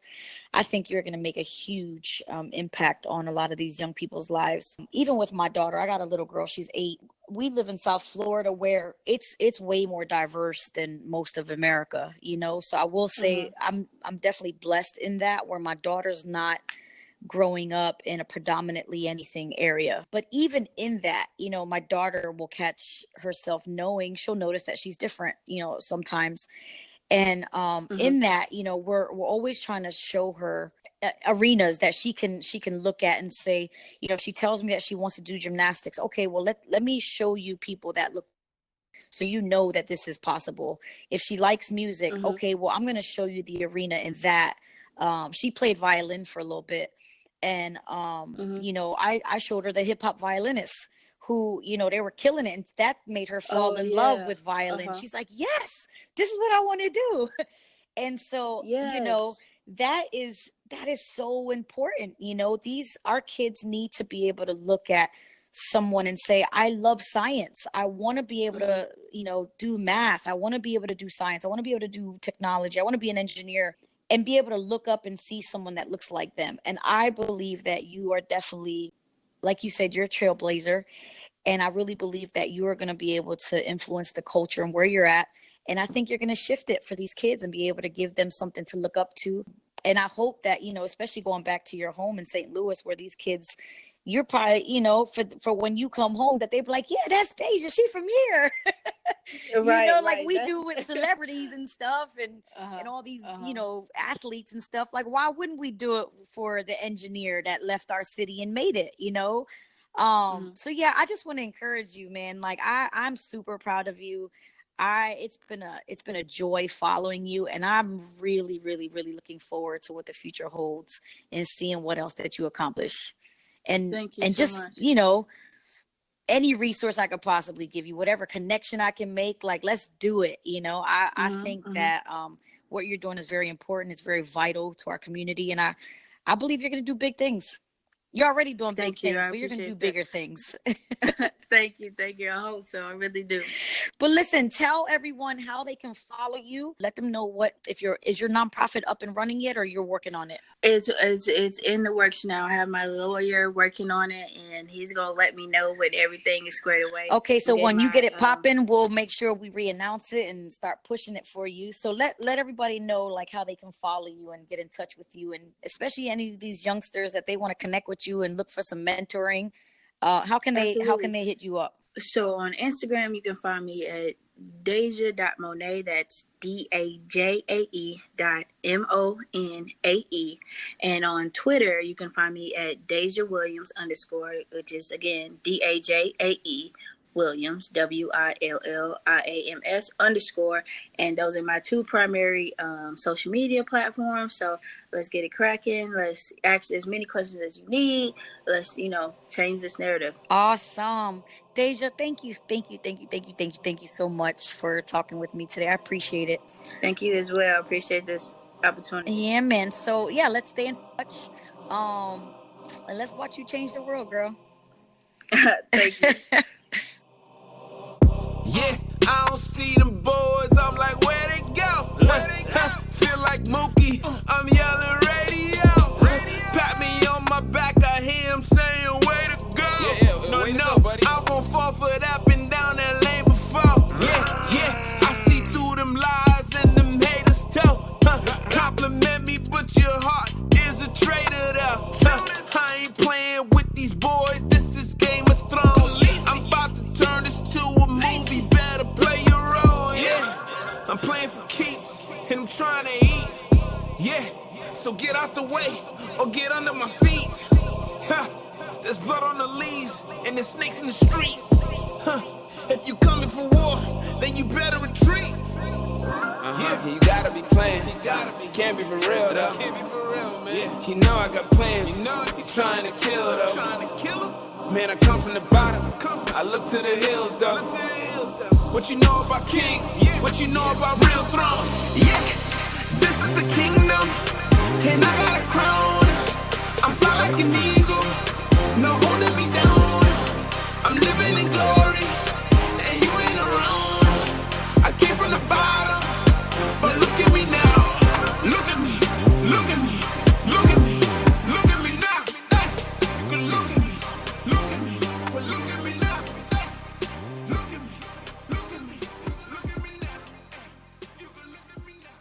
I think you're going to make a huge impact on a lot of these young people's lives. Even with my daughter, I got a little girl, she's 8. We live in South Florida, where it's way more diverse than most of America, So I will say I'm definitely blessed in that, where my daughter's not growing up in a predominantly anything area. But even in that, my daughter will catch herself she'll notice that she's different, sometimes. And Mm-hmm. in that, you know, we're always trying to show her arenas that she can look at and say, you know, she tells me that she wants to do gymnastics. Okay, well, let me show you people that look, so you know that this is possible. If she likes music, Mm-hmm. okay, well, I'm going to show you the arena in that. She played violin for a little bit, and Mm-hmm. you know, I showed her the hip hop violinists who, you know, they were killing it, and that made her fall Oh in love yeah. with violin. Uh-huh. She's like, yes, this is what I want to do. And so, you know, Yes. that is so important. You know, these, our kids need to be able to look at someone and say, I love science. I want to be able Mm-hmm. to, you know, do math. I want to be able to do science. I want to be able to do technology. I want to be an engineer, and be able to look up and see someone that looks like them. And I believe that you are definitely, like you said, you're a trailblazer. And I really believe that you are going to be able to influence the culture and where you're at. And I think you're going to shift it for these kids and be able to give them something to look up to. And I hope that, you know, especially going back to your home in St. Louis, where these kids, you're probably, you know, for when you come home, that they be like, yeah, that's Deja, she from here. You Right, know, like right. we That's do with celebrities and stuff, uh-huh. and all these, you Uh-huh. know, athletes and stuff. Like, why wouldn't we do it for the engineer that left our city and made it, you know? Mm-hmm. So yeah, I just want to encourage you, man. Like, I'm super proud of you. It's been a joy following you, and I'm really, really, really looking forward to what the future holds and seeing what else that you accomplish. Thank you And so just, much. you know, any resource I could possibly give you, whatever connection I can make, like, let's do it. You know, I Mm-hmm. think Mm-hmm. that what you're doing is very important. It's very vital to our community, and I believe you're going to do big things. You're already doing big Thank you. things, I but you're going to do appreciate that. bigger things. Thank you. Thank you. I hope so. I really do. But listen, tell everyone how they can follow you. Let them know what, if is your nonprofit up and running yet, or you're working on it. It's in the works now. I have my lawyer working on it, and he's gonna let me know when everything is squared away. Okay, I'm so getting when you my get it popping, we'll make sure we re-announce it and start pushing it for you. So let everybody know, like, how they can follow you and get in touch with you, and especially any of these youngsters that they want to connect with you and look for some mentoring. How can absolutely. they hit you up? So on Instagram, you can find me at Dajae.Monae. That's DAJAE.MONAE. And on Twitter, you can find me at Dajae Williams _, which is again DAJAE Williams, WILLIAMS _. And those are my two primary social media platforms. So let's get it cracking. Let's ask as many questions as you need. Let's, change this narrative. Awesome. Deja, thank you so much for talking with me today. I appreciate it. Thank you as well. I appreciate this opportunity. Yeah, man. So yeah, let's stay in touch. Um, and let's watch you change the world, girl. Thank you. Yeah, I don't see them boys. I'm like, where they go? Where they go? Feel like Mookie. I'm yelling radio. Pat me on my back. I hear him saying, way to go. No, I'm gon' fall for that. Been down that lane before. Yeah. I see through them lies and them haters tell. Compliment me, but your heart is a traitor there. I ain't playing with these boys. This is Game of Thrones. I'm about to turn this to a movie. Better play your role. Yeah, I'm playing for keeps and I'm trying to eat. Yeah, so get out the way or get under my feet. There's blood on the leaves and there's snakes in the street. If you coming for war, then you better retreat. Yeah, you gotta be playing. Can't be for real though. Can't be for real, man. Yeah, you know I got plans. You know it. You trying to kill those. Trying to kill him. Man, I come from the bottom. I look to the hills though. Look to the hills, though. What you know about kings? Yeah. What you know about real thrones? Yeah, this is the kingdom, and I got a crown. I'm fly like an eagle, no holding me down. I'm living in glory, and you ain't around. I came from the bottom, but look at me now. Look at me, look at me, look at me, look at me now. Hey, you can look at me, but look at me now. Hey, look at me, look at me, look at me now. You can look at me now.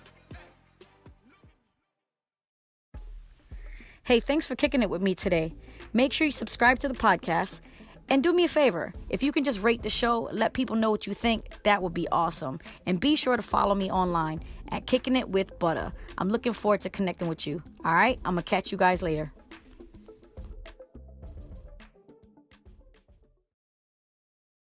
Hey, thanks for kicking it with me today. Make sure you subscribe to the podcast And do me a favor, if you can just rate the show, let people know what you think, that would be awesome. And be sure to follow me online at Kicking It with Butta. I'm looking forward to connecting with you. All right, I'm going to catch you guys later.